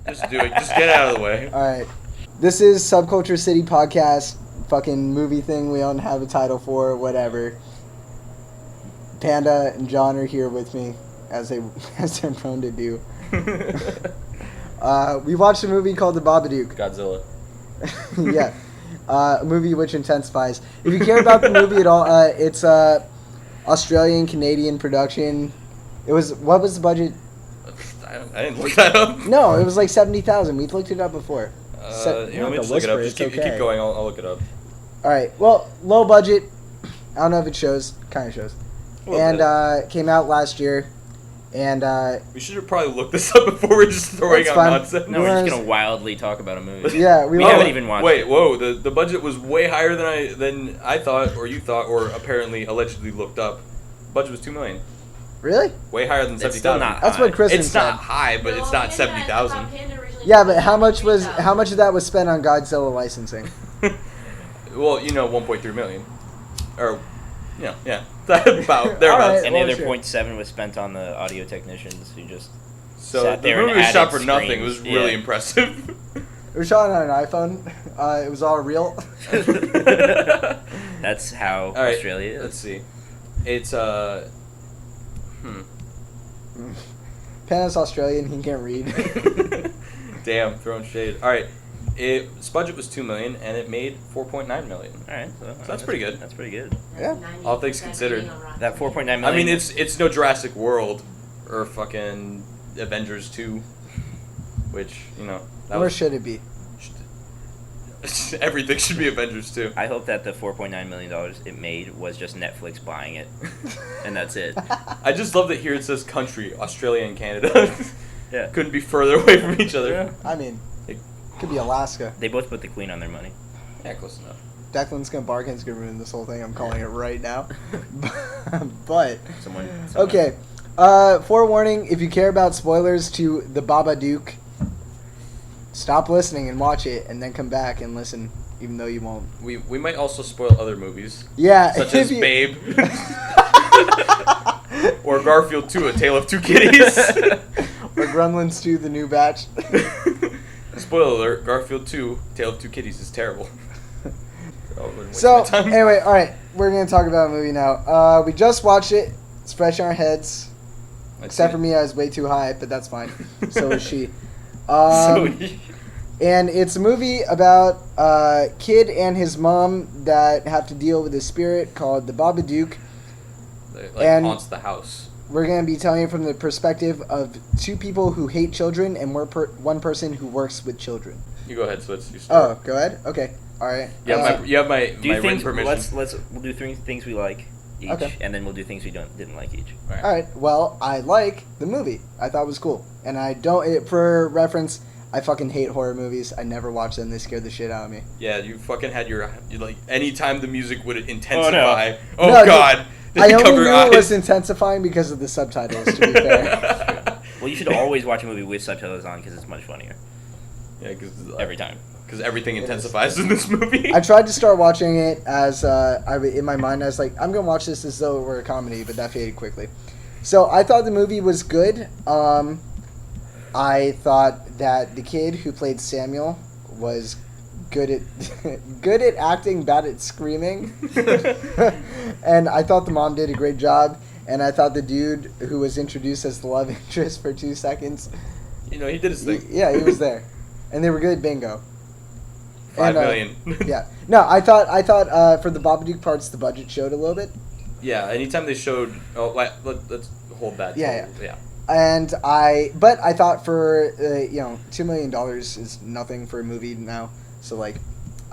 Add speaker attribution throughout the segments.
Speaker 1: Just do it. Just get it out of the way.
Speaker 2: All right. This is Subculture City Podcast. Fucking movie thing we don't have a title for, whatever. Panda and John are here with me, as they're prone to do. We watched a movie called The Babadook.
Speaker 1: Godzilla.
Speaker 2: Yeah. A movie which intensifies. If you care about the movie at all, it's Australian-Canadian production. What was the budget?
Speaker 1: I didn't look that up.
Speaker 2: No, it was like 70,000. We looked it up before.
Speaker 1: Let me just look it up. Just keep going. I'll look it up.
Speaker 2: All right. Well, low budget. I don't know if it shows. Kind of shows. And came out last year. And
Speaker 1: we should have probably looked this up before we're just throwing out nonsense.
Speaker 3: No, we're just gonna wildly talk about a movie.
Speaker 2: Yeah,
Speaker 3: we haven't even watched.
Speaker 1: Wait, whoa! The budget was way higher than I thought, or you thought, or apparently allegedly looked up. Budget was $2 million.
Speaker 2: Really?
Speaker 1: Way higher than 70,000.
Speaker 2: That's what Kristen
Speaker 1: said. It's not high, but it's not 70,000.
Speaker 2: Yeah, but how much of that was spent on Godzilla licensing?
Speaker 1: Well, 1.3 million, or yeah, about thereabouts.
Speaker 2: Right,
Speaker 3: and the other 0.7 was spent on the audio technicians who just sat
Speaker 1: the
Speaker 3: there
Speaker 1: movie
Speaker 3: and
Speaker 1: was shot
Speaker 3: added
Speaker 1: for nothing. It was
Speaker 3: screens.
Speaker 1: really impressive.
Speaker 2: It was shot on an iPhone. It was all real.
Speaker 3: That's how
Speaker 1: All right,
Speaker 3: Australia is.
Speaker 1: Let's see. It's
Speaker 2: Panda's Australian. He can't read.
Speaker 1: Damn, throwing shade. All right, its budget was $2 million and it made $4.9 million.
Speaker 3: All right, so
Speaker 1: that's pretty good.
Speaker 3: That's pretty good.
Speaker 2: Yeah.
Speaker 1: All things considered.
Speaker 3: That 4.9 million.
Speaker 1: I mean, it's no Jurassic World or fucking Avengers 2, which
Speaker 2: Where should it be?
Speaker 1: Everything should be Avengers 2.
Speaker 3: I hope that the $4.9 million it made was just Netflix buying it, and that's it.
Speaker 1: I just love that here it says country, Australia and Canada.
Speaker 3: Yeah.
Speaker 1: Couldn't be further away from each other.
Speaker 3: Yeah.
Speaker 2: I mean, it could be Alaska.
Speaker 3: They both put the Queen on their money.
Speaker 1: Yeah, close enough.
Speaker 2: Declan's gonna bark and it's gonna ruin this whole thing. I'm calling it right now. But
Speaker 3: Someone.
Speaker 2: okay. Forewarning: if you care about spoilers to The Babadook, stop listening and watch it, and then come back and listen, even though you won't.
Speaker 1: We might also spoil other movies.
Speaker 2: Yeah,
Speaker 1: such as Babe. Or Garfield 2: A Tale of Two Kitties.
Speaker 2: Or Gremlins 2: The New Batch.
Speaker 1: Spoiler alert: Garfield 2: Tale of Two Kitties is terrible.
Speaker 2: So anyway, all right, we're gonna talk about a movie now. We just watched it. It's fresh in our heads. Except for me, I was way too high, but that's fine. So was she. And it's a movie about a kid and his mom that have to deal with a spirit called the Babadook.
Speaker 1: And haunts the house.
Speaker 2: We're going to be telling you from the perspective of two people who hate children and one person who works with children.
Speaker 1: You go ahead, so let's start.
Speaker 2: Oh, go ahead? Okay. All right.
Speaker 1: You have my written permission.
Speaker 3: We'll do 3 things we like each,
Speaker 2: okay.
Speaker 3: And then we'll do things we didn't like each.
Speaker 2: All right. Well, I like the movie. I thought it was cool. And I don't, for reference, I fucking hate horror movies. I never watch them. They scared the shit out of me.
Speaker 1: Yeah, you fucking had you like, anytime the music would intensify.
Speaker 3: Oh,
Speaker 1: no. God.
Speaker 2: I only knew it was intensifying because of the subtitles, to be fair.
Speaker 3: Well, you should always watch a movie with subtitles on because it's much funnier.
Speaker 1: Yeah, because
Speaker 3: every time.
Speaker 1: Because everything intensifies in this movie.
Speaker 2: I tried to start watching it as in my mind I was like, I'm gonna watch this as though it were a comedy, but that faded quickly. So I thought the movie was good. I thought that the kid who played Samuel was good at acting, bad at screaming. And I thought the mom did a great job. And I thought the dude who was introduced as the love interest for 2 seconds,
Speaker 1: he did his thing.
Speaker 2: He was there, and they were good at bingo.
Speaker 1: 5 million.
Speaker 2: Yeah. No, I thought for the Babadook parts, the budget showed a little bit.
Speaker 1: Yeah. Anytime they showed, let's hold that.
Speaker 2: Yeah.
Speaker 1: And
Speaker 2: I thought for $2 million is nothing for a movie now. So I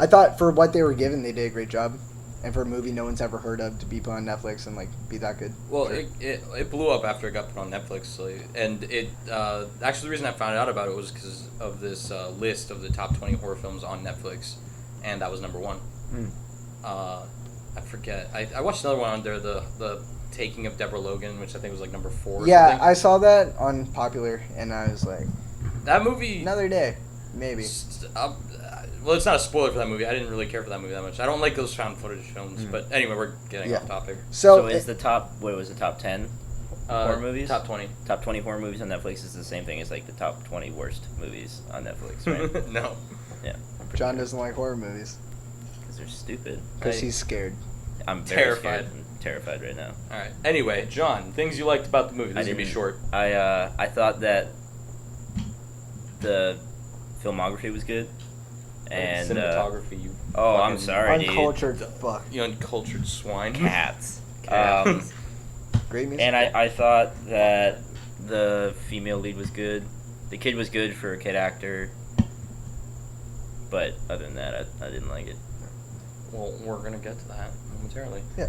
Speaker 2: thought for what they were given, they did a great job, and for a movie no one's ever heard of to be put on Netflix and be that good.
Speaker 1: Well, it blew up after it got put on Netflix, and it actually the reason I found out about it was because of this list of the top 20 horror films on Netflix, and that was number 1. I forget. I watched another one on there, the Taking of Deborah Logan, which I think was number 4.
Speaker 2: Yeah, I saw that on Popular, and I was like,
Speaker 1: that movie.
Speaker 2: Another day, maybe.
Speaker 1: Well, it's not a spoiler for that movie. I didn't really care for that movie that much. I don't like those found footage films. But anyway, we're getting off topic.
Speaker 2: So
Speaker 3: is the top, what was the top 10? horror movies?
Speaker 1: Top 20.
Speaker 3: Top 20 horror movies on Netflix is the same thing as like the top 20 worst movies on Netflix, right?
Speaker 1: No.
Speaker 3: Yeah.
Speaker 2: John doesn't like horror movies
Speaker 3: Because they're stupid.
Speaker 2: because he's scared.
Speaker 3: I'm very
Speaker 1: Terrified.
Speaker 3: scared. I'm terrified right now.
Speaker 1: All right. Anyway, John, things you liked about the movie. This is gonna be short.
Speaker 3: I thought that the filmography was good. And
Speaker 1: cinematography, you.
Speaker 3: oh, I'm
Speaker 1: fucking
Speaker 3: sorry, dude.
Speaker 2: Uncultured fuck.
Speaker 1: You uncultured swine.
Speaker 3: Cats.
Speaker 2: Great music.
Speaker 3: And I thought that the female lead was good. The kid was good for a kid actor. But other than that, I didn't like it.
Speaker 1: Well, we're gonna get to that momentarily.
Speaker 2: Yeah.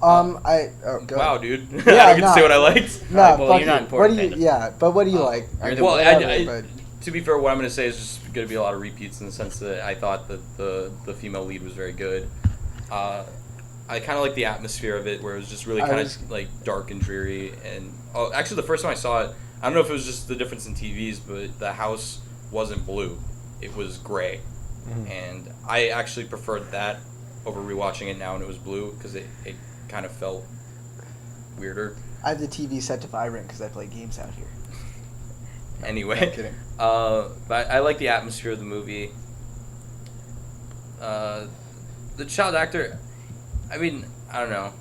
Speaker 1: Wow,
Speaker 2: ahead.
Speaker 1: dude.
Speaker 2: Yeah,
Speaker 1: I can
Speaker 2: no.
Speaker 1: say what I liked.
Speaker 2: No,
Speaker 3: Well,
Speaker 2: fuck
Speaker 3: you're not
Speaker 2: it. What do you?
Speaker 3: important,
Speaker 2: Yeah, but what do you like?
Speaker 3: you're the-
Speaker 1: Well,
Speaker 2: whatever, but-
Speaker 1: to be fair, what I'm gonna say is just gonna be a lot of repeats in the sense that I thought that the female lead was very good. I kind of like the atmosphere of it, where it was just really kind of like dark and dreary. And actually, the first time I saw it, I don't know if it was just the difference in TVs, but the house wasn't blue; it was gray, and I actually preferred that over rewatching it now when it was blue because it kind of felt weirder.
Speaker 2: I have the TV set to vibrant because I play games out here.
Speaker 1: Anyway,
Speaker 2: I'm kidding.
Speaker 1: but I like the atmosphere of the movie. The child actor, I mean, I don't know.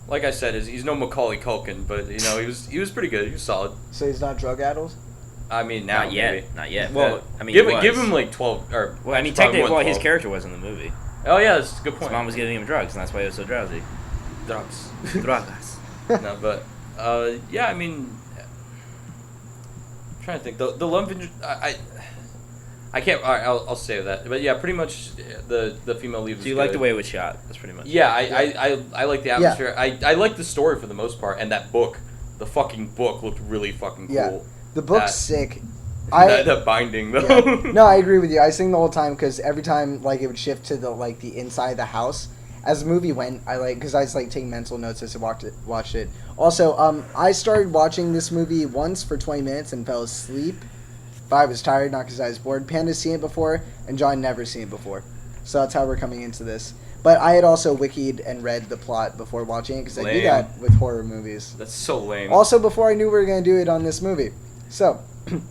Speaker 1: Like I said, he's no Macaulay Culkin, but you know he was pretty good. He was solid.
Speaker 2: So he's not drug addled?
Speaker 1: I mean, now
Speaker 3: Not yet.
Speaker 1: maybe.
Speaker 3: Not yet. Well, I mean,
Speaker 1: give him like 12 or.
Speaker 3: Well, I mean,
Speaker 1: probably
Speaker 3: technically,
Speaker 1: more than
Speaker 3: his
Speaker 1: 12.
Speaker 3: character was in the movie.
Speaker 1: Oh yeah, that's a good
Speaker 3: His
Speaker 1: point.
Speaker 3: mom was giving him drugs, and that's why he was so drowsy.
Speaker 1: drugs.
Speaker 3: Drogas.
Speaker 1: No, but yeah, I mean, I'm trying to think. The love interest, I can't. All right, I'll save that. But yeah, pretty much the female lead was
Speaker 3: So you
Speaker 1: good.
Speaker 3: like the way it was shot? That's pretty much.
Speaker 1: Yeah, I like the atmosphere. I like the story for the most part, and that book, the fucking book looked really fucking cool.
Speaker 2: Yeah. The book's sick.
Speaker 1: That binding though.
Speaker 2: Yeah. No, I agree with you. I sing the whole time because every time like it would shift to the inside of the house. As the movie went, because I was like taking mental notes as I watched it. Also, I started watching this movie once for 20 minutes and fell asleep. But I was tired, not because I was bored. Panda's seen it before, and John never seen it before. So that's how we're coming into this. But I had also wikied and read the plot before watching it because I do that with horror movies.
Speaker 1: That's so lame.
Speaker 2: Also, before I knew we were going to do it on this movie. So,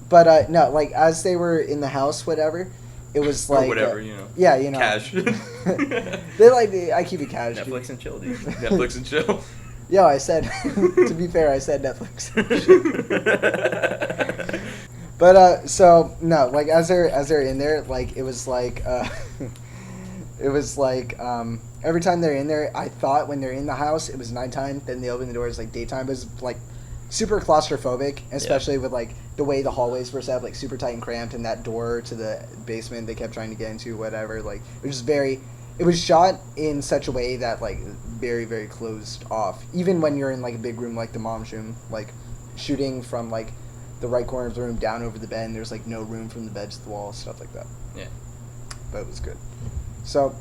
Speaker 2: but no, like as they were in the house, whatever, it was like...
Speaker 1: or whatever, you know.
Speaker 2: Yeah, you know.
Speaker 1: Cash.
Speaker 2: I keep it cash. dude.
Speaker 3: Netflix and chill, dude.
Speaker 1: Netflix and chill.
Speaker 2: Yo, I said, to be fair, I said Netflix. But so no, like as they're in there, like it was like every time they're in there, I thought when they're in the house it was nighttime, then they open the doors like daytime. But it's like super claustrophobic, especially with like the way the hallways were set up, like super tight and cramped, and that door to the basement they kept trying to get into, whatever. Like it was shot in such a way that like very, very closed off. Even when you're in like a big room like the mom's room, like shooting from like the right corner of the room down over the bed, and there's like no room from the bed to the wall, stuff like that.
Speaker 1: Yeah.
Speaker 2: But it was good. So,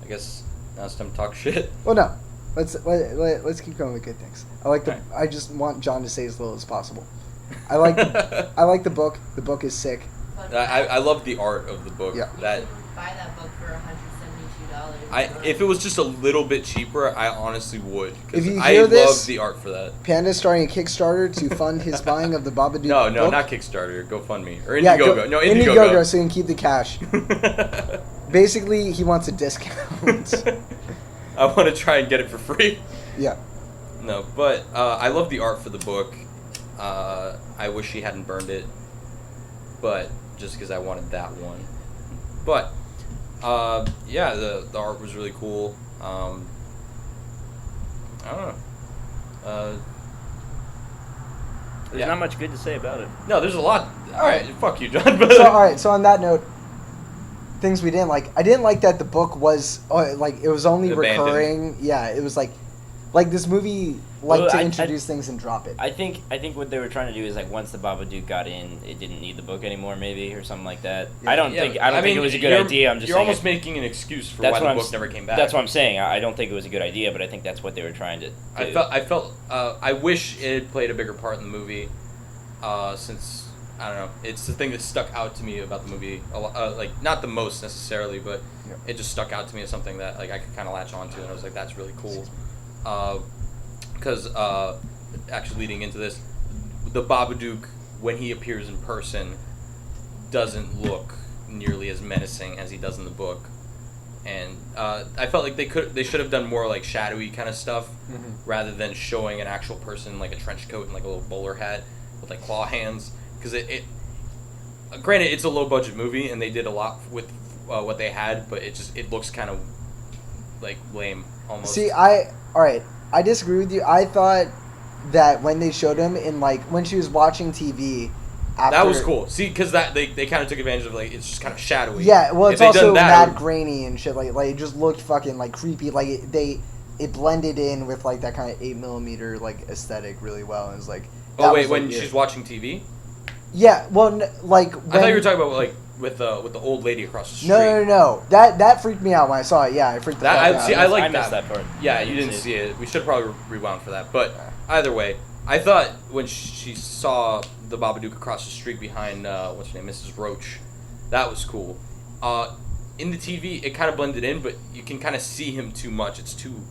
Speaker 1: I guess now it's time to talk shit.
Speaker 2: well, no, let's keep going with good things. I just want John to say as little as possible. I like the book. The book is sick.
Speaker 1: I love the art of the book.
Speaker 2: Yeah.
Speaker 1: That
Speaker 4: Buy that book for $172.
Speaker 1: if it was just a little bit cheaper, I honestly would.
Speaker 2: If you
Speaker 1: I
Speaker 2: hear
Speaker 1: love
Speaker 2: this-
Speaker 1: the art for that.
Speaker 2: Panda's starting a Kickstarter to fund his buying of the Babadook
Speaker 1: No,
Speaker 2: book.
Speaker 1: not Kickstarter. GoFundMe or
Speaker 2: Yeah,
Speaker 1: Indiegogo. No,
Speaker 2: Indiegogo,
Speaker 1: Indiegogo.
Speaker 2: so you can keep the cash. Basically, he wants a discount.
Speaker 1: I want to try and get it for free.
Speaker 2: Yeah.
Speaker 1: No, but I love the art for the book. I wish he hadn't burned it, but just because I wanted that one. But yeah, the art was really cool. I don't know.
Speaker 3: There's
Speaker 1: Yeah.
Speaker 3: not much good to say about it.
Speaker 1: No, there's a lot. All right, fuck you, John. But
Speaker 2: So all right. So on that note, things we didn't like. I didn't like that the book was like it was only
Speaker 1: Abandoned.
Speaker 2: recurring. Yeah, it was like this movie liked
Speaker 3: Well,
Speaker 2: to
Speaker 3: I-
Speaker 2: introduce things and drop it.
Speaker 3: I think what they were trying to do is like once the Babadook got in, it didn't need the book anymore, maybe or something like that.
Speaker 2: Yeah.
Speaker 3: I don't think it was a good idea. I'm just
Speaker 1: you're
Speaker 3: saying
Speaker 1: almost
Speaker 3: it-
Speaker 1: making an excuse for
Speaker 3: that's
Speaker 1: why
Speaker 3: what
Speaker 1: the
Speaker 3: I'm
Speaker 1: book
Speaker 3: s-
Speaker 1: never came back.
Speaker 3: That's what I'm saying. I don't think it was a good idea, but I think that's what they were trying to do.
Speaker 1: I felt. I wish it had played a bigger part in the movie, since I don't know. It's the thing that stuck out to me about the movie. Like not the most necessarily, but
Speaker 2: Yeah.
Speaker 1: it just stuck out to me as something that like I could kind of latch onto, and I was like, that's really cool. Because actually leading into this, the Babadook, when he appears in person, doesn't look nearly as menacing as he does in the book. And I felt like they should have done more like shadowy kind of stuff rather than showing an actual person in like a trench coat and like a little bowler hat with like claw hands, because it granted it's a low budget movie and they did a lot with what they had, but it looks kind of like lame almost.
Speaker 2: See, I disagree with you. I thought that when they showed him in like when she was watching TV.
Speaker 1: That was cool. See, because they kind of took advantage of like it's just kind of shadowy.
Speaker 2: Yeah, well, it's
Speaker 1: If they'd
Speaker 2: also
Speaker 1: done that,
Speaker 2: mad grainy and shit. Like it just looked fucking like creepy. Like it blended in with like that kind of 8mm like aesthetic really well. And it was like.
Speaker 1: Oh wait, when she's watching TV.
Speaker 2: Yeah, well, like when,
Speaker 1: I thought you were talking about like with the old lady across the street.
Speaker 2: No. That freaked me out when I saw it. Yeah, I freaked the fuck out.
Speaker 1: See, I like
Speaker 3: I missed that part.
Speaker 1: Yeah, you didn't see it. We should probably rewound for that. But either way, I thought when she saw the Babadook across the street behind what's her name, Mrs. Roach, that was cool. In the TV, it kind of blended in, but you can kind of see him too much. It's too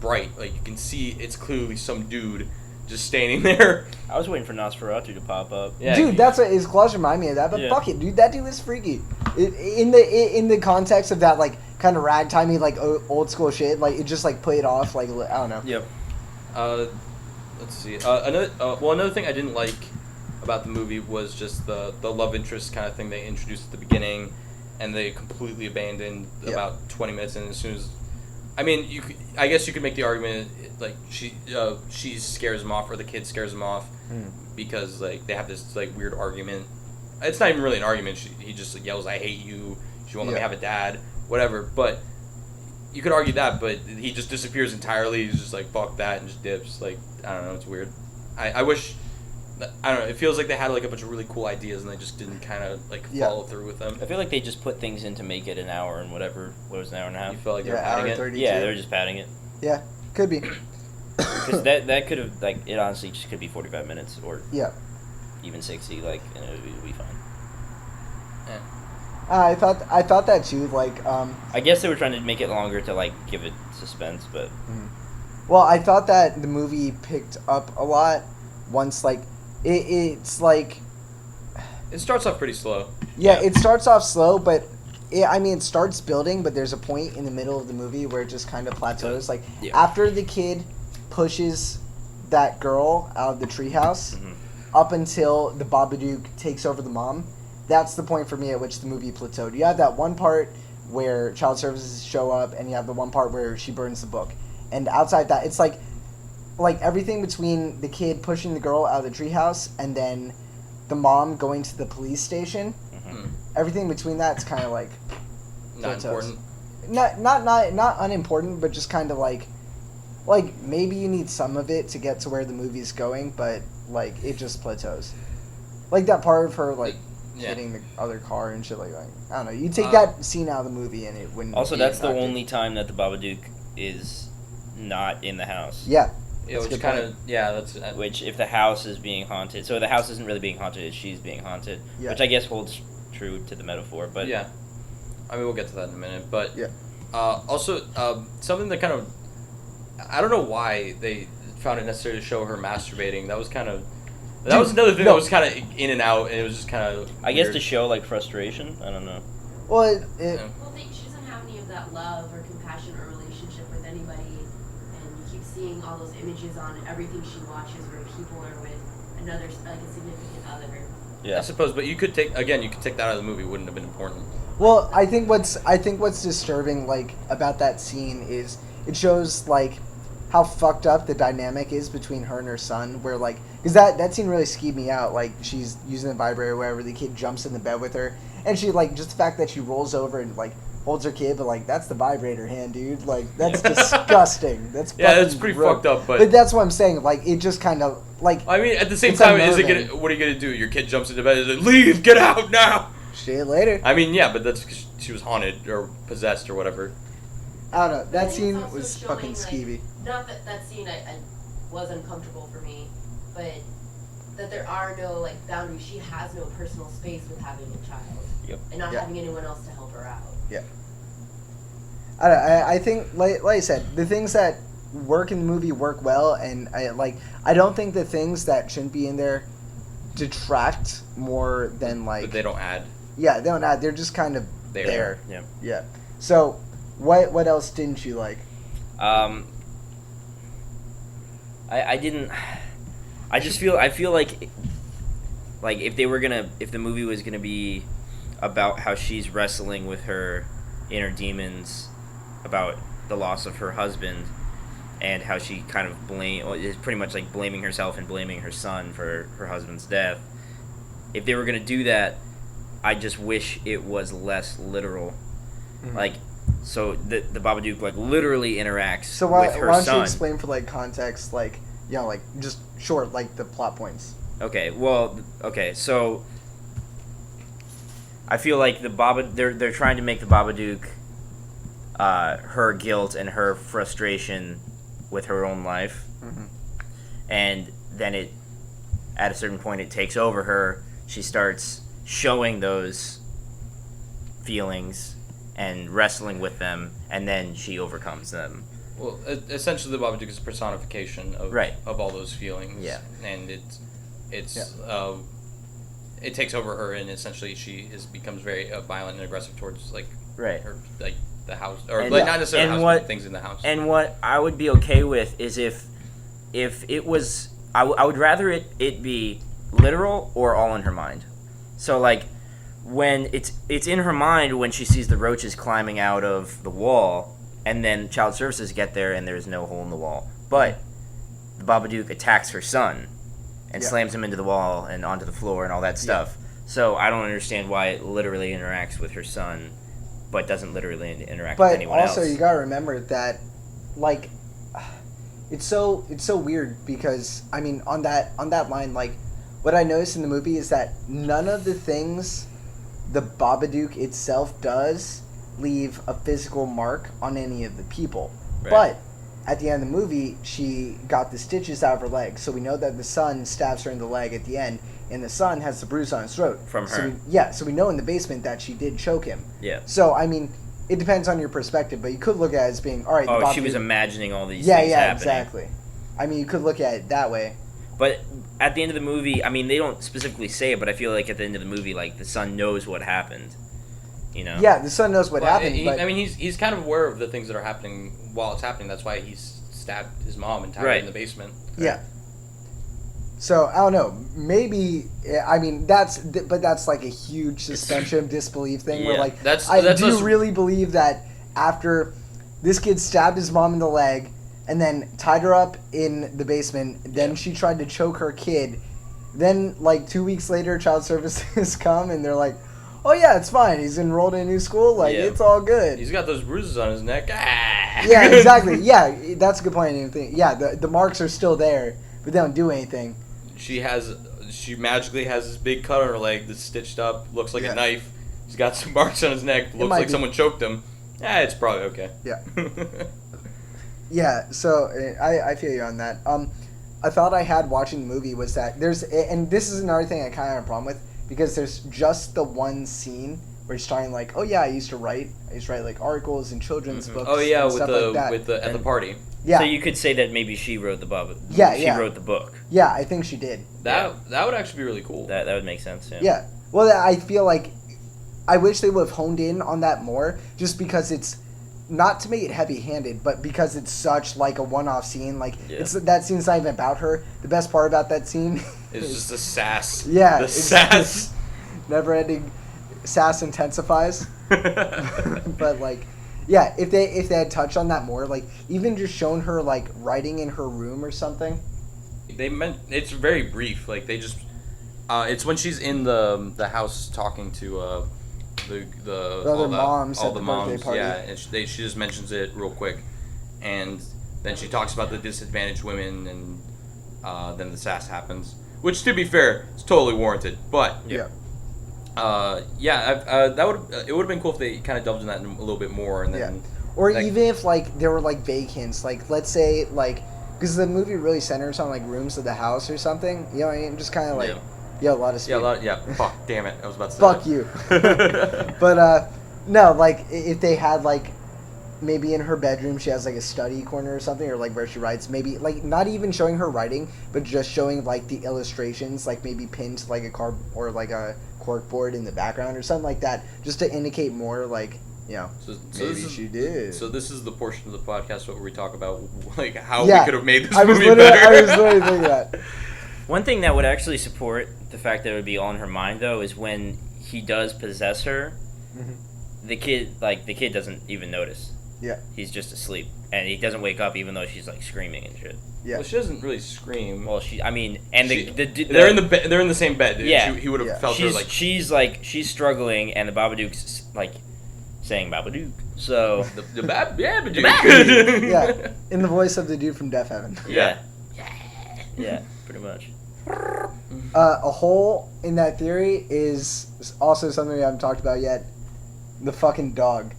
Speaker 1: bright. Like you can see it's clearly some dude just standing there.
Speaker 3: I was waiting for Nosferatu to pop up.
Speaker 1: Yeah,
Speaker 2: dude, that's what his claws remind me of that. But fuck it, dude, that dude is freaky. In the context of that like kind of ragtimey like old school shit, like it just like played off like I don't know.
Speaker 3: Yep.
Speaker 1: Let's see. Another thing I didn't like about the movie was just the love interest kind of thing they introduced at the beginning, and they completely abandoned about 20 minutes. And as soon as, I mean, I guess you could make the argument like she scares him off, or the kid scares him off, because like they have this like weird argument. It's not even really an argument. He just like, yells, "I hate you." She won't let me have a dad, whatever. But you could argue that, but he just disappears entirely. He's just like, fuck that, and just dips. Like, I don't know, it's weird. I wish, I don't know, it feels like they had like a bunch of really cool ideas and they just didn't kind of like follow through with them.
Speaker 3: I feel like they just put things in to make it an hour and whatever. What was an hour and a half?
Speaker 1: You feel like they're padding it?
Speaker 2: 32.
Speaker 3: Yeah, they're just padding it.
Speaker 2: Yeah, could be.
Speaker 3: Because that could have, like, it honestly just could be 45 minutes or even 60, like, and it would be fine.
Speaker 1: Yeah.
Speaker 2: I thought that too. Like,
Speaker 3: I guess they were trying to make it longer to like give it suspense, but.
Speaker 2: Well, I thought that the movie picked up a lot once like it's like.
Speaker 1: It starts off pretty slow.
Speaker 2: Yeah, it starts off slow, but it starts building, but there's a point in the middle of the movie where it just kind of plateaus. Like after the kid pushes that girl out of the treehouse, up until the Babadook takes over the mom. That's the point for me at which the movie plateaued. You have that one part where child services show up, and you have the one part where she burns the book. And outside that, it's like everything between the kid pushing the girl out of the treehouse and then the mom going to the police station. Everything between that's kind of like
Speaker 1: not
Speaker 2: plateaus.
Speaker 1: important.
Speaker 2: Not unimportant, but just kind of like maybe you need some of it to get to where the movie's going, but like it just plateaus. Like that part of her like. Hitting the other car and shit like that. I don't know. You take that scene out of the movie and it wouldn't.
Speaker 3: Also, that's the only time that the Babadook is not in the house.
Speaker 2: Yeah.
Speaker 1: Yeah, which kind of that's.
Speaker 3: Which, if the house is being haunted, so the house isn't really being haunted; it's she's being haunted.
Speaker 2: Yeah.
Speaker 3: Which I guess holds true to the metaphor, but
Speaker 1: yeah. I mean, we'll get to that in a minute, but also something that kind of, I don't know why they found it necessary to show her masturbating. That was kind of. That was another thing that was kind of in and out, and it was just kind of.
Speaker 3: I guess to show like frustration. I don't know.
Speaker 2: Well,
Speaker 4: she doesn't have any of that love or compassion or relationship with anybody, and you keep seeing all those images on everything she watches where people are with another, like a significant other.
Speaker 3: Yeah,
Speaker 1: I suppose, but you could take that out of the movie. It wouldn't have been important.
Speaker 2: Well, I think what's disturbing like about that scene is it shows like how fucked up the dynamic is between her and her son, where like, because that scene really skeeved me out. Like, she's using the vibrator or whatever, the kid jumps in the bed with her, and she like, just the fact that she rolls over and like holds her kid, but like, that's the vibrator hand, dude. Like, that's disgusting. That's
Speaker 1: that's pretty fucked up, but
Speaker 2: that's what I'm saying. Like, it just kind of like.
Speaker 1: I mean, at the same time, what are you gonna do? Your kid jumps into bed and is like, leave, get out now.
Speaker 2: See you later.
Speaker 1: I mean, yeah, but that's because she was haunted or possessed or whatever.
Speaker 2: I don't know. That scene was fucking skeevy.
Speaker 4: Not that scene I was uncomfortable for me, but that there are no like boundaries. She has no personal space with having a child, and not having anyone else to help her out.
Speaker 2: Yeah. I think, like I said, the things that work in the movie work well, and I don't think the things that shouldn't be in there detract more than like.
Speaker 1: But they don't add.
Speaker 2: Yeah, they don't add. They're just kind of there.
Speaker 3: Yeah.
Speaker 2: Yeah. So, what else didn't you like?
Speaker 3: I didn't. I feel like if the movie was gonna be about how she's wrestling with her inner demons, about the loss of her husband, and how she kind of is pretty much like blaming herself and blaming her son for her husband's death. If they were gonna do that, I just wish it was less literal. Mm-hmm. Like, so the Babadook like literally interacts with her
Speaker 2: why don't
Speaker 3: son.
Speaker 2: you explain for like context, like like just short, like the plot points.
Speaker 3: Okay, so I feel like they're trying to make the Babadook her guilt and her frustration with her own life, and then at a certain point it takes over her. She starts showing those feelings and wrestling with them, and then she overcomes them.
Speaker 1: Well, essentially, the Babadook is a personification of all those feelings.
Speaker 3: Yeah,
Speaker 1: and it takes over her, and essentially she becomes very violent and aggressive towards her the house, or not necessarily the house, but things in the house.
Speaker 3: And what I would be okay with is if it was, I would rather it be literal or all in her mind. So like when it's in her mind when she sees the roaches climbing out of the wall. And then child services get there, and there's no hole in the wall. But the Babadook attacks her son and slams him into the wall and onto the floor and all that stuff. Yeah. So I don't understand why it literally interacts with her son, but doesn't literally interact with anyone else.
Speaker 2: But also, you gotta remember that, like, it's so weird because I mean, on that line, like, what I noticed in the movie is that none of the things the Babadook itself does leave a physical mark on any of the people. Right. But at the end of the movie, she got the stitches out of her leg, so we know that the son stabs her in the leg at the end, and the son has the bruise on his throat.
Speaker 3: From her.
Speaker 2: So we know in the basement that she did choke him.
Speaker 3: Yeah.
Speaker 2: So, I mean, it depends on your perspective, but you could look at it as being, all right...
Speaker 3: Oh, she was imagining all these things happening.
Speaker 2: Yeah, exactly. I mean, you could look at it that way.
Speaker 3: But at the end of the movie, I mean, they don't specifically say it, but I feel like at the end of the movie, like, the son knows what happened. You know?
Speaker 2: Yeah, the son knows what happened.
Speaker 1: I mean, he's kind of aware of the things that are happening while it's happening. That's why he's stabbed his mom and tied her in the basement. Right? Yeah.
Speaker 2: So I don't know. Maybe I mean that's like a huge suspension of disbelief thing. Where like, do you really believe that after this kid stabbed his mom in the leg and then tied her up in the basement, then she tried to choke her kid, then like 2 weeks later, child services come and they're like, oh yeah, it's fine. He's enrolled in a new school. Like, it's all good.
Speaker 1: He's got those bruises on his neck. Ah!
Speaker 2: Yeah, exactly. Yeah, that's a good point. Yeah, the marks are still there, but they don't do anything.
Speaker 1: She magically has this big cut on her leg that's stitched up, looks like a knife. He's got some marks on his neck, looks like someone choked him. It's probably okay.
Speaker 2: Yeah. Yeah, so I feel you on that. A thought I had watching the movie was that and this is another thing I kind of have a problem with, because there's just the one scene where he's trying like, oh yeah, I used to write like articles and children's books.
Speaker 1: Oh yeah,
Speaker 2: and stuff like that.
Speaker 1: at the party.
Speaker 3: Yeah. So you could say that maybe she wrote the book. She wrote the book.
Speaker 2: Yeah, I think she did.
Speaker 1: That would actually be really cool.
Speaker 3: That would make sense. Yeah.
Speaker 2: Yeah. Well, I feel like I wish they would have honed in on that more, just because it's not to make it heavy-handed, but because it's such like a one-off scene. Like that scene's not even about her. The best part about that scene
Speaker 1: is just the sass.
Speaker 2: Yeah,
Speaker 1: the sass.
Speaker 2: Never-ending sass intensifies. But like, yeah, if they had touched on that more, like even just shown her like writing in her room or something.
Speaker 1: It's very brief. Like they just, it's when she's in the house talking to all the moms,
Speaker 2: party.
Speaker 1: Yeah, and she just mentions it real quick, and then she talks about the disadvantaged women, and then the sass happens, which to be fair is totally warranted. But it would have been cool if they kind of delved in that a little bit more, and then
Speaker 2: or even if like there were like vague hints, like let's say like because the movie really centers on like rooms of the house or something, you know what I mean? Just kind of like.
Speaker 1: Yeah.
Speaker 2: Yeah, a lot of speed.
Speaker 1: Fuck, damn it. I was about to say
Speaker 2: Fuck you. But, no, like, if they had, like, maybe in her bedroom she has like a study corner or something, or like where she writes, maybe like not even showing her writing, but just showing like the illustrations, like maybe pinned to like a card or like a cork board in the background or something like that, just to indicate more like, you know, maybe she did.
Speaker 1: So this is the portion of the podcast where we talk about like how
Speaker 2: Yeah.
Speaker 1: we could have made this
Speaker 2: I was
Speaker 1: movie better.
Speaker 2: I was literally thinking that.
Speaker 3: One thing that would actually support the fact that it would be on her mind, though, is when he does possess her, the kid doesn't even notice.
Speaker 2: Yeah.
Speaker 3: He's just asleep, and he doesn't wake up even though she's like screaming and shit.
Speaker 2: Yeah.
Speaker 1: Well, she doesn't really scream.
Speaker 3: Well,
Speaker 1: They're in the same bed.
Speaker 3: Yeah.
Speaker 1: He would have felt her like
Speaker 3: she's struggling, and the Babadook's like saying Babadook. So
Speaker 1: the Babadook.
Speaker 2: Yeah, in the voice of the dude from Deaf Heaven.
Speaker 3: yeah, pretty much.
Speaker 2: A hole in that theory is also something we haven't talked about yet. The fucking dog.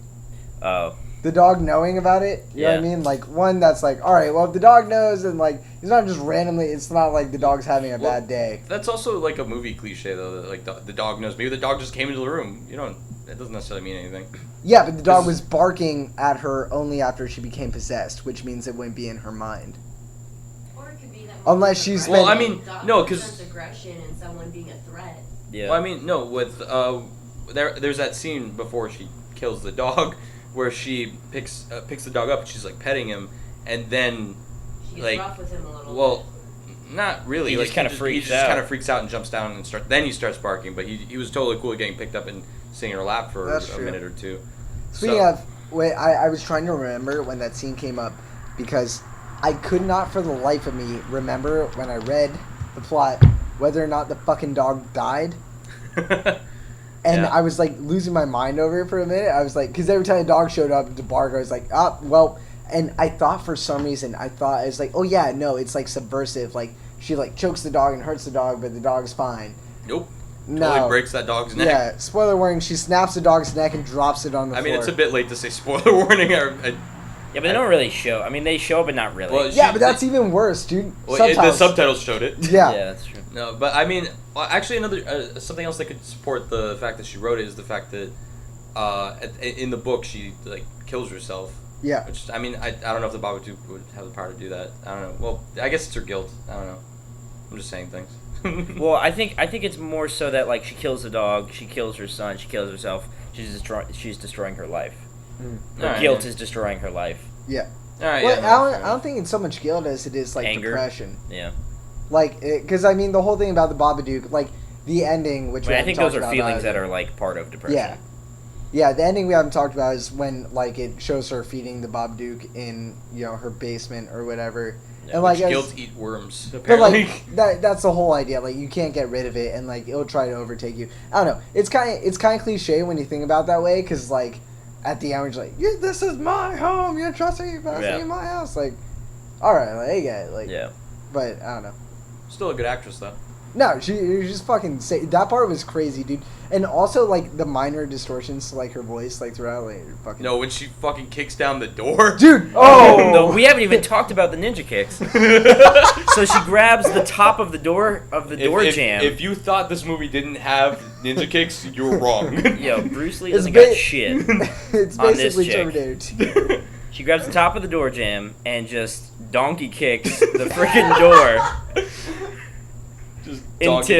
Speaker 3: Oh.
Speaker 2: The dog knowing about it, you know what I mean? Like, one that's like, alright, well, if the dog knows, and like, he's not just randomly, it's not like the dog's having a bad day.
Speaker 1: That's also like a movie cliche, though, that like the dog knows. Maybe the dog just came into the room. That doesn't necessarily mean anything.
Speaker 2: Yeah, but the dog was barking at her only after she became possessed, which means it wouldn't be in her mind.
Speaker 4: Or it could be that
Speaker 2: Unless she's
Speaker 1: Well,
Speaker 2: been-
Speaker 1: I mean, no, because
Speaker 4: aggression and someone being a threat.
Speaker 3: Yeah.
Speaker 1: Well, I mean, no, with there's that scene before she kills the dog where she picks the dog up and she's like petting him, and then
Speaker 4: She gets
Speaker 1: like
Speaker 4: rough with him a little
Speaker 1: well, not really.
Speaker 3: He
Speaker 1: like,
Speaker 3: just kinda
Speaker 1: he
Speaker 3: freaks
Speaker 1: just
Speaker 3: out.
Speaker 1: kind of freaks out and jumps down and then he starts barking. But he was totally cool getting picked up and sitting in her lap for
Speaker 2: That's
Speaker 1: a
Speaker 2: true.
Speaker 1: minute or two.
Speaker 2: Speaking of, wait, I was trying to remember when that scene came up, because I could not for the life of me remember when I read the plot whether or not the fucking dog died. And
Speaker 1: Yeah.
Speaker 2: I was like losing my mind over it for a minute. I was like, because every time a dog showed up to bark, I was like, well. And I thought for some reason, I was like, oh yeah, no, it's like subversive. Like she like chokes the dog and hurts the dog, but the dog's fine.
Speaker 1: Nope.
Speaker 2: No.
Speaker 1: Totally breaks that dog's neck.
Speaker 2: Yeah, spoiler warning, she snaps the dog's neck and drops it on the
Speaker 1: I
Speaker 2: floor.
Speaker 1: mean, it's a bit late to say spoiler warning.
Speaker 3: Yeah, but they don't really show. I mean, they show, but not really.
Speaker 1: Well,
Speaker 2: Yeah, but that's even worse, dude.
Speaker 1: Well, the
Speaker 2: Subtitles.
Speaker 1: subtitles showed it.
Speaker 2: Yeah.
Speaker 3: Yeah, that's true.
Speaker 1: No, but I mean, actually, another something else that could support the fact that she wrote it is the fact that in the book she like kills herself.
Speaker 2: Yeah.
Speaker 1: Which I mean, I don't know if the Babadook would have the power to do that. I don't know. Well, I guess it's her guilt. I don't know. I'm just saying things.
Speaker 3: Well, I think it's more so that like she kills the dog, she kills her son, she kills herself. She's destroying her life. Her
Speaker 1: Alright,
Speaker 3: guilt
Speaker 1: yeah.
Speaker 3: is destroying her life.
Speaker 2: Yeah.
Speaker 1: All right.
Speaker 2: Well,
Speaker 1: yeah, no,
Speaker 2: I
Speaker 1: fair
Speaker 2: don't think it's so much guilt as it is like
Speaker 3: Anger.
Speaker 2: depression.
Speaker 3: Yeah.
Speaker 2: Like, because I mean, the whole thing about the Babadook, like the ending, which
Speaker 3: I mean,
Speaker 2: we
Speaker 3: I think
Speaker 2: haven't
Speaker 3: those are
Speaker 2: talked
Speaker 3: feelings
Speaker 2: about
Speaker 3: that are like part of depression.
Speaker 2: Yeah. Yeah, the ending we haven't talked about is when like it shows her feeding the Babadook in her basement or whatever,
Speaker 3: Yeah,
Speaker 2: and like
Speaker 1: Which
Speaker 2: as-
Speaker 1: guilt eat worms.
Speaker 2: but
Speaker 1: Apparently.
Speaker 2: like that's the whole idea. Like you can't get rid of it, and like it'll try to overtake you. I don't know. It's kind of cliche when you think about it that way, because like at the end we're just like, yeah, this is my home. You're trusting me, in my house. Like, all right, like I get it. Like,
Speaker 3: Yeah.
Speaker 2: but I don't know.
Speaker 1: Still a good actress though.
Speaker 2: No, she just fucking that part was crazy, dude. And also like the minor distortions to like her voice, like throughout, like fucking.
Speaker 1: No, when she fucking kicks down the door.
Speaker 2: Dude.
Speaker 3: Oh, no, we haven't even talked about the ninja kicks. So she grabs the top of the door jam.
Speaker 1: If you thought this movie didn't have ninja kicks, you were wrong.
Speaker 3: Yo, Bruce Lee
Speaker 2: It's
Speaker 3: doesn't
Speaker 2: ba-
Speaker 3: got shit.
Speaker 2: It's
Speaker 3: on this
Speaker 2: basically
Speaker 3: chick.
Speaker 2: Terminator 2.
Speaker 3: She grabs the top of the door jam and just donkey kicks the freaking door
Speaker 1: Just doggy.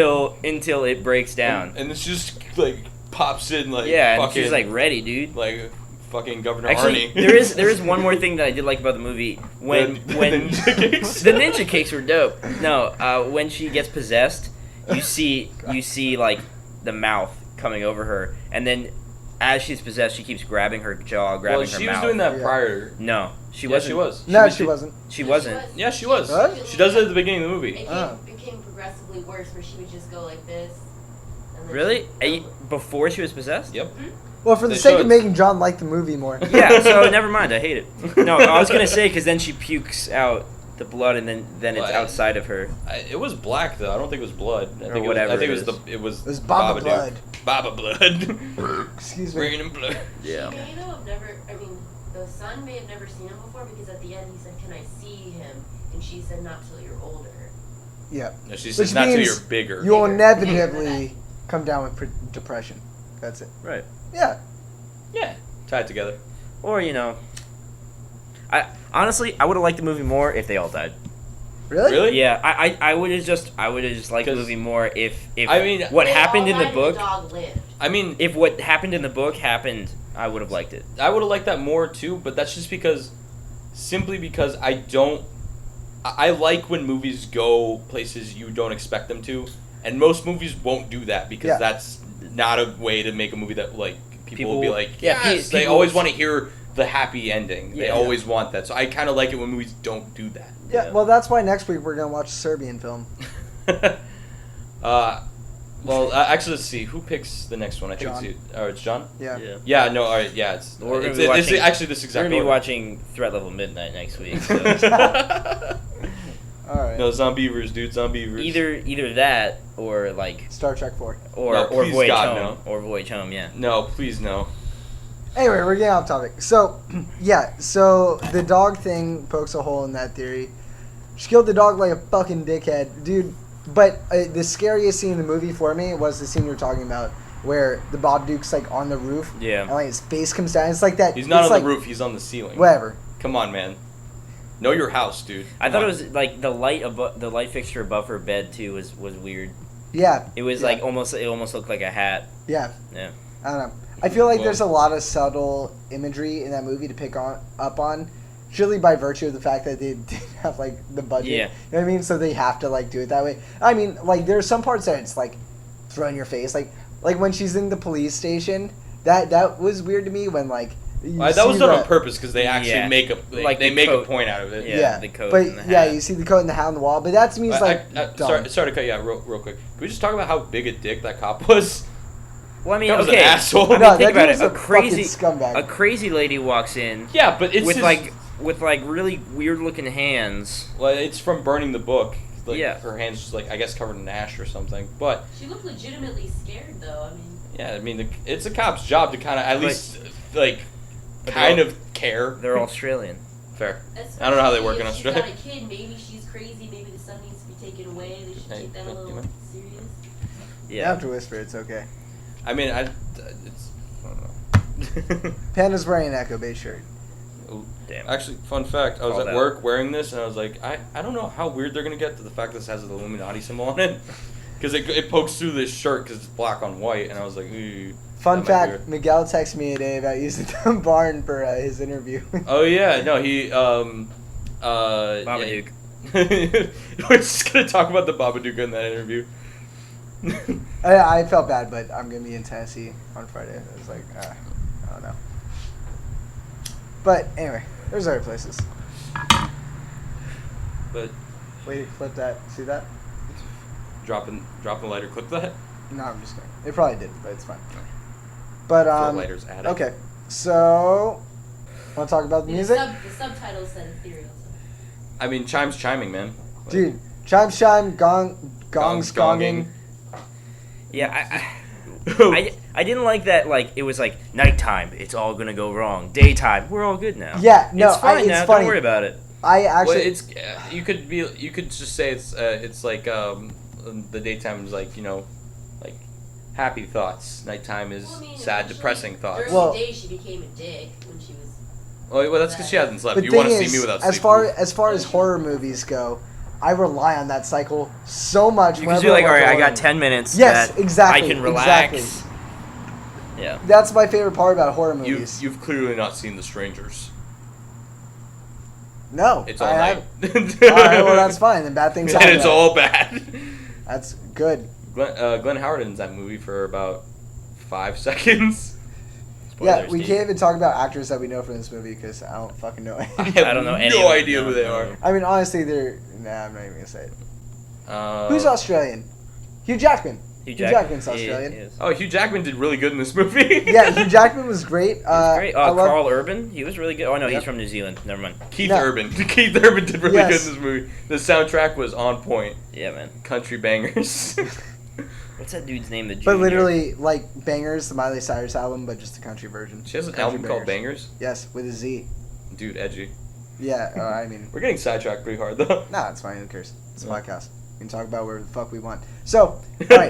Speaker 3: until it breaks down.
Speaker 1: And it's just like pops in like
Speaker 3: Yeah, and
Speaker 1: fucking
Speaker 3: she's like ready, dude.
Speaker 1: like fucking Governor
Speaker 3: Actually,
Speaker 1: Arnie.
Speaker 3: there is one more thing that I did like about the movie when
Speaker 1: The ninja kicks.
Speaker 3: the ninja kicks were dope. No, when she gets possessed, you see like the mouth coming over her, and then as she's possessed, she keeps grabbing her jaw, grabbing
Speaker 1: Well,
Speaker 3: her
Speaker 1: she
Speaker 3: mouth.
Speaker 1: was doing that
Speaker 2: Yeah.
Speaker 1: prior.
Speaker 3: No, she
Speaker 1: Yeah,
Speaker 3: wasn't.
Speaker 1: she was.
Speaker 2: No, she wasn't.
Speaker 3: She wasn't.
Speaker 1: Yeah, she was.
Speaker 2: What?
Speaker 1: She does it at the beginning of the movie.
Speaker 2: Oh.
Speaker 4: It became progressively worse, where she would just go like this. And then
Speaker 3: Really?
Speaker 4: she'd go-
Speaker 3: Before she was possessed?
Speaker 1: Yep.
Speaker 2: Well, for the
Speaker 1: They
Speaker 2: sake of
Speaker 1: showed-
Speaker 2: making John like the movie more.
Speaker 3: Yeah. So never mind. I hate it. No, I was gonna say because then she pukes out the blood, and then it's
Speaker 1: Well,
Speaker 3: outside of her.
Speaker 1: It was black though. I don't think it was blood. I think
Speaker 3: whatever
Speaker 1: I think
Speaker 3: it
Speaker 1: it was
Speaker 3: is.
Speaker 1: it was.
Speaker 2: It was Baba
Speaker 1: Babadook.
Speaker 2: blood.
Speaker 1: Baba blood.
Speaker 2: Excuse me.
Speaker 1: Bringing in blood.
Speaker 3: Yeah.
Speaker 4: She may though have never. I mean, the son may have never seen him before, because at the end he said, "Can I see him?" And she said, "Not till you're older."
Speaker 2: Yeah.
Speaker 1: No, she
Speaker 2: Which
Speaker 1: says not till
Speaker 2: means
Speaker 1: you're bigger.
Speaker 2: You'll
Speaker 4: Bigger.
Speaker 2: inevitably come down with depression. That's it.
Speaker 3: Right.
Speaker 2: Yeah.
Speaker 1: Yeah. Tied together.
Speaker 3: Or Honestly, I would have liked the movie more if they all died.
Speaker 2: Really?
Speaker 3: Yeah, I would have just liked the movie more if
Speaker 1: I mean,
Speaker 3: what
Speaker 4: They
Speaker 3: happened
Speaker 4: all
Speaker 3: in the
Speaker 4: died and
Speaker 3: book.
Speaker 4: The dog lived.
Speaker 1: I mean,
Speaker 3: If what happened in the book happened, I would have liked it.
Speaker 1: I would have liked that more too, but that's just simply because I like when movies go places you don't expect them to, and most movies won't do that because that's not a way to make a movie that like people will be like, yes, they always want to hear the happy ending. They always want that. So I kind of like it when movies don't do that.
Speaker 2: Yeah, well, that's why next week we're going to watch a Serbian film.
Speaker 1: Well, actually, let's see. Who picks the next one? I think it's John?
Speaker 2: Yeah.
Speaker 1: Yeah, no, all right, yeah. It's actually this exact
Speaker 3: We're gonna be
Speaker 1: order.
Speaker 3: watching Threat Level Midnight next week. So.
Speaker 2: All right.
Speaker 1: No, Zombievers, dude, Zombievers.
Speaker 3: Either that or like
Speaker 2: Star Trek 4.
Speaker 1: No,
Speaker 3: or
Speaker 1: please,
Speaker 3: Voyage
Speaker 1: God,
Speaker 3: Home or Voyage Home. Yeah.
Speaker 1: No, please, no.
Speaker 2: Anyway, we're getting off topic. So, so the dog thing pokes a hole in that theory. She killed the dog like a fucking dickhead. Dude, but the scariest scene in the movie for me was the scene you're talking about where the Babadook's like on the roof.
Speaker 3: Yeah.
Speaker 2: And like his face comes down. It's like that.
Speaker 1: He's not
Speaker 2: it's
Speaker 1: on
Speaker 2: like,
Speaker 1: the roof, he's on the ceiling.
Speaker 2: Whatever.
Speaker 1: Come on, man. Know your house, dude.
Speaker 3: I thought it was like the light fixture above her bed too was weird.
Speaker 2: Yeah.
Speaker 3: It was like almost looked like a hat.
Speaker 2: Yeah.
Speaker 3: Yeah.
Speaker 2: I don't know. I feel like there's a lot of subtle imagery in that movie to pick up on, surely by virtue of the fact that they didn't have like the budget.
Speaker 3: Yeah.
Speaker 2: You know what I mean? So they have to like do it that way. I mean, like there's some parts that it's like throw in your face, like when she's in the police station. That was weird to me when like.
Speaker 1: That was done on purpose because they actually make
Speaker 3: the
Speaker 1: make
Speaker 3: coat.
Speaker 1: a point out of it.
Speaker 2: Yeah,
Speaker 3: the coat
Speaker 2: but
Speaker 3: and the hat.
Speaker 2: yeah, you see the coat and the hat on the wall. But that to me is like dumb.
Speaker 1: Sorry to cut you out real quick. Can we just talk about how big a dick that cop was?
Speaker 3: Well, I mean,
Speaker 1: That was
Speaker 3: okay.
Speaker 1: an asshole.
Speaker 3: I mean,
Speaker 2: No,
Speaker 3: think
Speaker 2: that
Speaker 3: about
Speaker 2: dude
Speaker 3: it.
Speaker 2: was a fucking scumbag.
Speaker 3: A crazy lady walks in.
Speaker 1: Yeah, but it's
Speaker 3: with really weird looking hands.
Speaker 1: Well, it's from burning the book. Like,
Speaker 3: Yeah.
Speaker 1: her hands just like I guess covered in ash or something. But
Speaker 4: She looked legitimately scared, though. I mean.
Speaker 1: yeah, I mean it's a cop's job to kind of at least like
Speaker 3: But
Speaker 1: kind of care.
Speaker 3: They're Australian.
Speaker 1: Fair. I don't know how they work in
Speaker 4: Especially
Speaker 1: Australia.
Speaker 4: if she's got a kid, maybe she's crazy. Maybe the son needs to be taken away. They should take that a little serious.
Speaker 2: You
Speaker 3: Yeah.
Speaker 2: have to whisper. It's okay.
Speaker 1: I mean, I don't know.
Speaker 2: Panda's wearing an Echo Bay shirt.
Speaker 1: Ooh.
Speaker 3: Damn.
Speaker 1: Actually, fun fact, I was
Speaker 3: Called
Speaker 1: at
Speaker 3: out.
Speaker 1: work wearing this, and I was like, I don't know how weird they're going to get to the fact that this has the Illuminati symbol on it. Because it pokes through this shirt because it's black on white, and I was like, ooh.
Speaker 2: Fun
Speaker 1: that might be
Speaker 2: fact:
Speaker 1: weird.
Speaker 2: Miguel texted me today about using the barn for his interview.
Speaker 1: Oh, yeah, no, he,
Speaker 3: Babadook.
Speaker 1: Yeah. We're just going to talk about the Babadook in that interview.
Speaker 2: I felt bad, but I'm gonna be in Tennessee on Friday. I was like, I don't know. But anyway, there's other places.
Speaker 1: But
Speaker 2: Wait, flip that. See that?
Speaker 1: dropping the lighter, clip that.
Speaker 2: No, I'm just kidding. It probably did, but it's fine. But
Speaker 1: Throw lighters at it.
Speaker 2: okay. So, want to talk about the music,
Speaker 4: The subtitles said ethereal. So.
Speaker 1: I mean, chime's chiming, man. Like,
Speaker 2: dude? Chime, gongs gonging.
Speaker 3: Yeah, I didn't like that. Like it was like nighttime. It's all gonna go wrong. Daytime. We're all good now.
Speaker 2: Yeah, no,
Speaker 3: it's fine
Speaker 2: it's
Speaker 3: now.
Speaker 2: funny.
Speaker 3: Don't worry about it.
Speaker 2: I
Speaker 1: well,
Speaker 2: actually.
Speaker 1: it's you could just say it's like the daytime is like like happy thoughts. Nighttime is
Speaker 4: Well, I mean,
Speaker 1: sad,
Speaker 4: eventually,
Speaker 1: depressing thoughts.
Speaker 4: During
Speaker 2: Well-
Speaker 4: the day, she became a dick when she was.
Speaker 1: Well, that's because she hasn't slept.
Speaker 2: But
Speaker 1: You
Speaker 2: thing
Speaker 1: want to see
Speaker 2: is,
Speaker 1: me without
Speaker 2: as
Speaker 1: sleep.
Speaker 2: far as horror movies go, I rely on that cycle so much.
Speaker 3: Because
Speaker 2: whenever
Speaker 3: you're like,
Speaker 2: I
Speaker 3: all
Speaker 2: watch
Speaker 3: right, I
Speaker 2: horror
Speaker 3: got 10 minutes.
Speaker 2: Yes,
Speaker 3: that
Speaker 2: exactly,
Speaker 3: I can relax.
Speaker 2: exactly.
Speaker 3: Yeah.
Speaker 2: That's my favorite part about horror movies.
Speaker 1: You've clearly not seen The Strangers.
Speaker 2: No,
Speaker 1: It's all
Speaker 2: I
Speaker 1: night.
Speaker 2: have- all right, well that's fine. Then bad things
Speaker 1: and
Speaker 2: happen.
Speaker 1: it's all bad.
Speaker 2: That's good.
Speaker 1: Glenn Howard ends that movie for about 5 seconds.
Speaker 2: Yeah,
Speaker 3: Spoilers,
Speaker 2: we
Speaker 3: dude.
Speaker 2: can't even talk about actors that we know from this movie because I don't fucking know.
Speaker 1: I
Speaker 3: I don't know any
Speaker 1: no
Speaker 3: of them.
Speaker 1: idea who they
Speaker 3: No.
Speaker 1: are.
Speaker 2: I mean, honestly, they're. Nah, I'm not even gonna say it.
Speaker 1: Uh,
Speaker 2: Who's Australian? Hugh Jackman.
Speaker 3: Hugh
Speaker 2: Jackman's
Speaker 3: He
Speaker 2: Australian.
Speaker 3: is.
Speaker 1: Oh, Hugh Jackman did really good in this movie.
Speaker 2: Yeah, Hugh Jackman was great.
Speaker 3: He was great.
Speaker 2: I love-
Speaker 3: Carl Urban, he was really good. Oh no,
Speaker 2: Yep.
Speaker 3: he's from New Zealand. Never mind.
Speaker 1: Keith
Speaker 2: No.
Speaker 1: Urban. Keith Urban did really
Speaker 2: Yes.
Speaker 1: good in this movie. The soundtrack was on point.
Speaker 3: Yeah, man.
Speaker 1: Country bangers.
Speaker 3: What's that dude's name? The
Speaker 2: But
Speaker 3: junior?
Speaker 2: literally, like Bangers, the Miley Cyrus album, but just a country version.
Speaker 1: She has an
Speaker 2: Country
Speaker 1: album called Bangers.
Speaker 2: Yes, with a Z.
Speaker 1: Dude, edgy.
Speaker 2: Yeah, I mean,
Speaker 1: We're getting sidetracked pretty hard though.
Speaker 2: nah, it's fine. Who cares? It's a
Speaker 1: Yeah.
Speaker 2: podcast. We can talk about whatever the fuck we want. So, all right.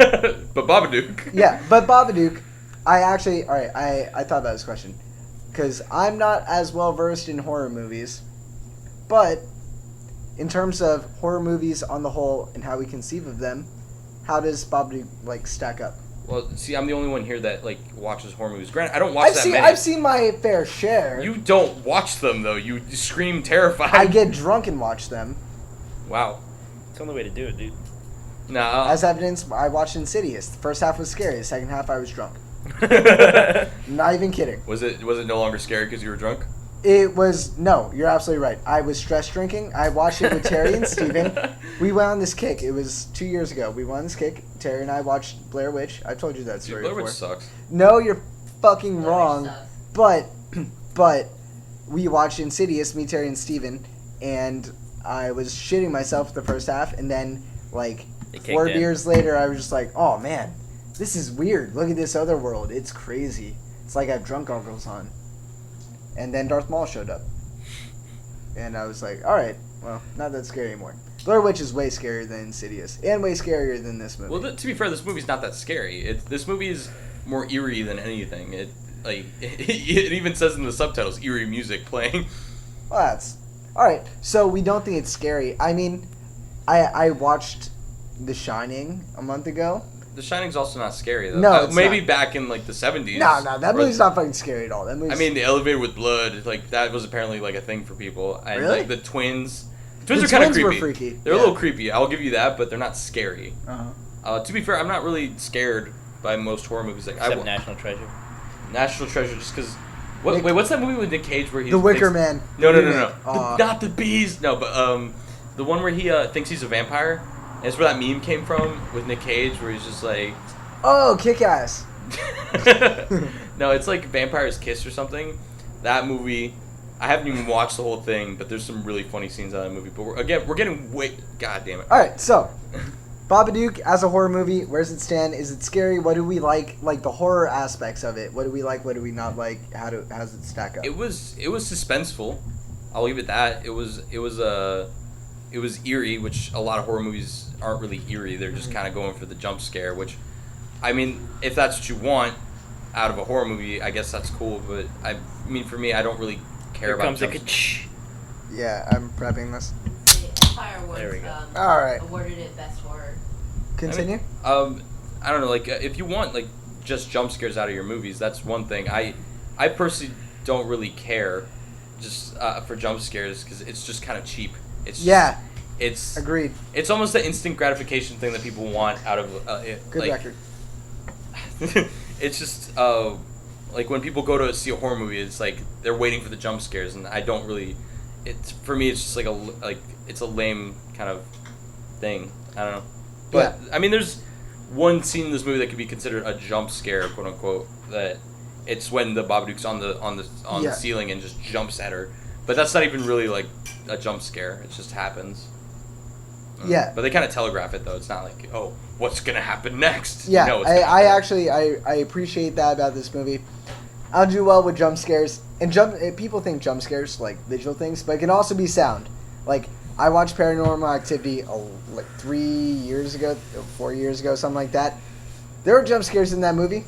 Speaker 1: But Babadook.
Speaker 2: Yeah, but Babadook, I thought about this question. Because I'm not as well versed in horror movies. But in terms of horror movies on the whole and how we conceive of them, how does Babadook like stack up?
Speaker 1: Well, see, I'm the only one here that like watches horror movies. Granted, I don't watch many.
Speaker 2: I've seen my fair share.
Speaker 1: You don't watch them though. You scream terrified.
Speaker 2: I get drunk and watch them.
Speaker 1: Wow.
Speaker 3: It's the only way to do it, dude.
Speaker 1: No.
Speaker 2: As evidence, I watched Insidious. The first half was scary. The second half, I was drunk. Not even kidding.
Speaker 1: Was it no longer scary because you were drunk?
Speaker 2: It was, no, you're absolutely right. I was stress drinking. I watched it with Terry and Steven. We went on this kick. It was 2 years ago. We went on this kick. Terry and I watched Blair Witch. I've told you that story
Speaker 1: Blair
Speaker 2: before.
Speaker 1: Witch sucks.
Speaker 2: No, you're fucking
Speaker 4: Blair Witch
Speaker 2: wrong.
Speaker 4: sucks.
Speaker 2: But we watched Insidious, me, Terry, and Steven, and I was shitting myself the first half, and then, like,
Speaker 3: It
Speaker 2: 4
Speaker 3: kicked in.
Speaker 2: beers later, I was just like, oh, man, this is weird. Look at this other world. It's crazy. It's like I have drunk goggles on. And then Darth Maul showed up. And I was like, alright, well, not that scary anymore. Blair Witch is way scarier than Insidious, and way scarier than this movie.
Speaker 1: Well, to be fair, this movie's not that scary. This movie is more eerie than anything. It even says in the subtitles, eerie music playing.
Speaker 2: Well, that's... Alright, so we don't think it's scary. I mean, I watched The Shining a month ago.
Speaker 1: The Shining's also not scary though.
Speaker 2: No, it's
Speaker 1: maybe
Speaker 2: not.
Speaker 1: Back in like the 70s.
Speaker 2: No, that movie's not fucking scary at all. That movie's...
Speaker 1: I mean, the elevator with blood, like that was apparently like a thing for people. And
Speaker 2: Really?
Speaker 1: like the twins.
Speaker 2: The
Speaker 1: Twins are kind of
Speaker 2: twins were
Speaker 1: creepy.
Speaker 2: freaky.
Speaker 1: They're a
Speaker 2: Yeah.
Speaker 1: little creepy. I'll give you that, but they're not scary.
Speaker 2: Uh-huh.
Speaker 1: To be fair, I'm not really scared by most horror movies. Like
Speaker 3: Except National Treasure.
Speaker 1: National Treasure, just because.
Speaker 2: Nick-
Speaker 1: Wait, what's that movie with Nick Cage where he?
Speaker 2: The Wicker Man.
Speaker 1: No.
Speaker 2: Remake.
Speaker 1: Not the bees. No, but the one where he thinks he's a vampire. And it's where that meme came from with Nick Cage, where he's just like.
Speaker 2: Oh, Kick-Ass.
Speaker 1: No, it's like Vampire's Kiss or something. That movie, I haven't even watched the whole thing, but there's some really funny scenes out of that movie. But we're getting way. God damn it.
Speaker 2: Alright, so... Babadook as a horror movie, where does it stand? Is it scary? What do we like? Like the horror aspects of it. What do we like? What do we not like? How does it stack up?
Speaker 1: It was suspenseful. I'll leave it that. It was eerie, which a lot of horror movies aren't really eerie. They're just kind of going for the jump scare, which, I mean, if that's what you want out of a horror movie, I guess that's cool. But I mean, for me, I don't really care
Speaker 3: Here
Speaker 1: about
Speaker 3: comes the
Speaker 1: jump
Speaker 3: ka-ch.
Speaker 2: Yeah, I'm prepping this.
Speaker 4: The Empire Awards
Speaker 3: There we go.
Speaker 2: Alright.
Speaker 4: awarded it best horror.
Speaker 2: Continue?
Speaker 1: I don't know, like, if you want, like, just jump scares out of your movies, that's one thing. I personally don't really care just for jump scares because it's just kind of cheap. It's just,
Speaker 2: Yeah.
Speaker 1: It's
Speaker 2: Agreed.
Speaker 1: It's almost the instant gratification thing that people want out of
Speaker 2: Good
Speaker 1: like,
Speaker 2: record.
Speaker 1: It's just like when people go to see a horror movie, it's like they're waiting for the jump scares, and I don't really. It's for me, it's just like it's a lame kind of thing. I don't know, but
Speaker 2: Yeah.
Speaker 1: I mean, there's one scene in this movie that could be considered a jump scare, quote unquote. That it's when the Babadook's on the
Speaker 2: Yeah.
Speaker 1: ceiling and just jumps at her, but that's not even really like a jump scare. It just happens.
Speaker 2: Yeah.
Speaker 1: But they kind of telegraph it though. It's not like, oh, what's gonna happen next?
Speaker 2: Yeah,
Speaker 1: You know what's
Speaker 2: I
Speaker 1: gonna happen.
Speaker 2: actually I appreciate that about this movie. I'll do well with jump scares, and people think jump scares like visual things, but it can also be sound. Like I watched Paranormal Activity like 3 years ago, 4 years ago, something like that. There were jump scares in that movie.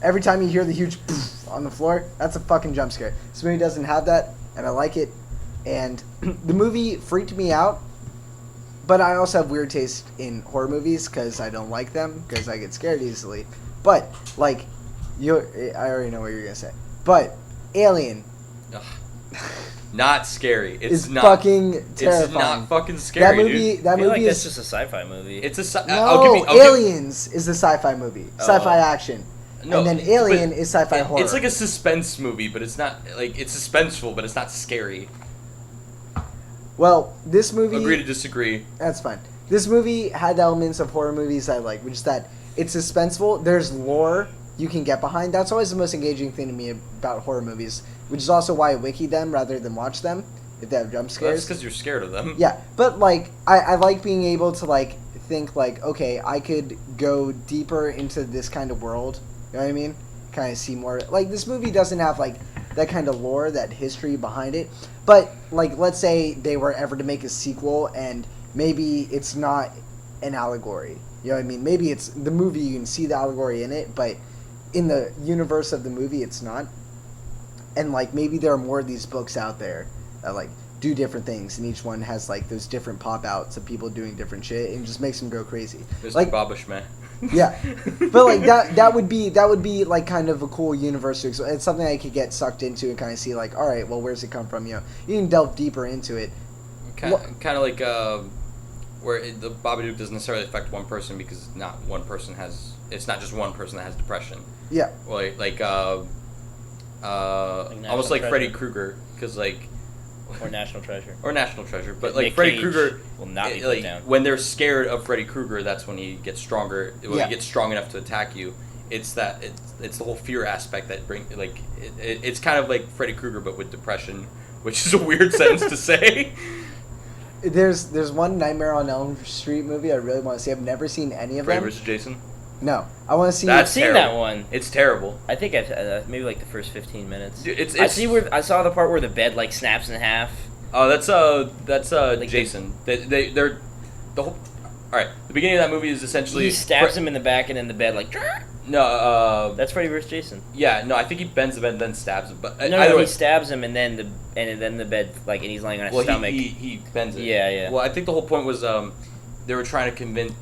Speaker 2: Every time you hear the huge poof on the floor, that's a fucking jump scare. This movie doesn't have that, and I like it. And the movie freaked me out. But I also have weird taste in horror movies because I don't like them because I get scared easily. But like, I already know what you're gonna say. But Alien
Speaker 1: Ugh. Not scary. It's
Speaker 2: is
Speaker 1: not
Speaker 2: fucking
Speaker 1: It's
Speaker 2: terrifying.
Speaker 1: not fucking scary,
Speaker 2: That movie,
Speaker 1: dude.
Speaker 2: that
Speaker 3: I feel
Speaker 2: movie
Speaker 3: like that's
Speaker 2: is
Speaker 3: just a sci-fi movie.
Speaker 1: It's a.
Speaker 2: no.
Speaker 1: I'll give
Speaker 2: Aliens is the sci-fi movie, sci-fi action,
Speaker 1: No,
Speaker 2: and then
Speaker 1: but
Speaker 2: Alien is sci-fi horror.
Speaker 1: It's like a suspense movie, but it's not like it's suspenseful, but it's not scary.
Speaker 2: Well, this movie.
Speaker 1: Agree to disagree.
Speaker 2: That's fine. This movie had elements of horror movies I like, which is that it's suspenseful. There's lore you can get behind. That's always the most engaging thing to me about horror movies, which is also why I wiki them rather than watch them if they have jump
Speaker 1: Well, that's
Speaker 2: scares.
Speaker 1: because you're scared of them.
Speaker 2: Yeah, but like I like being able to like think like, okay, I could go deeper into this kind of world. You know what I mean? Kind of see more. Like this movie doesn't have like that kind of lore, that history behind it. But like, let's say they were ever to make a sequel, and maybe it's not an allegory. You know what I mean? Maybe it's the movie, you can see the allegory in it, but in the universe of the movie, it's not. And like maybe there are more of these books out there that like do different things, and each one has like those different pop outs of people doing different shit, and it just makes them go crazy.
Speaker 1: Mr.
Speaker 2: Like
Speaker 1: Babashmeh.
Speaker 2: yeah, but like that would be like kind of a cool universe. It's something I could get sucked into and kind of see like, all right, well, where's it come from? You know, you can delve deeper into it.
Speaker 1: Kind of like where the Babadook doesn't necessarily affect one person because it's not just one person that has depression.
Speaker 2: Yeah.
Speaker 1: Like
Speaker 3: National
Speaker 1: almost like
Speaker 3: Treasure.
Speaker 1: Freddy Krueger, because like.
Speaker 3: Or National Treasure.
Speaker 1: Or National Treasure, but like
Speaker 3: Nick
Speaker 1: Freddy
Speaker 3: Cage
Speaker 1: Krueger
Speaker 3: will not be put
Speaker 1: like,
Speaker 3: down.
Speaker 1: when they're scared of Freddy Krueger, that's when he gets stronger. When
Speaker 2: Yeah.
Speaker 1: he gets strong enough to attack you, it's the whole fear aspect that it's kind of like Freddy Krueger but with depression, which is a weird sentence to say.
Speaker 2: There's one Nightmare on Elm Street movie I really want to see. I've never seen any of
Speaker 1: Freddy
Speaker 2: them.
Speaker 1: vs. Jason.
Speaker 2: No, I want to see.
Speaker 3: I've seen
Speaker 1: terrible.
Speaker 3: that one.
Speaker 1: It's terrible.
Speaker 3: I think I've maybe like the first 15 minutes.
Speaker 1: Dude, it's
Speaker 3: I saw the part where the bed like snaps in half.
Speaker 1: Oh, that's
Speaker 3: Like
Speaker 1: Jason. They're the whole. All right, the beginning of that movie is essentially
Speaker 3: He stabs him in the back and then the bed like.
Speaker 1: No,
Speaker 3: That's Freddy vs. Jason.
Speaker 1: yeah, no, I think he bends the bed and then stabs him. But
Speaker 3: No,
Speaker 1: either way,
Speaker 3: he stabs him and then the bed like and he's lying on his
Speaker 1: well,
Speaker 3: stomach.
Speaker 1: he bends it.
Speaker 3: Yeah, yeah.
Speaker 1: Well, I think the whole point was they were trying to convince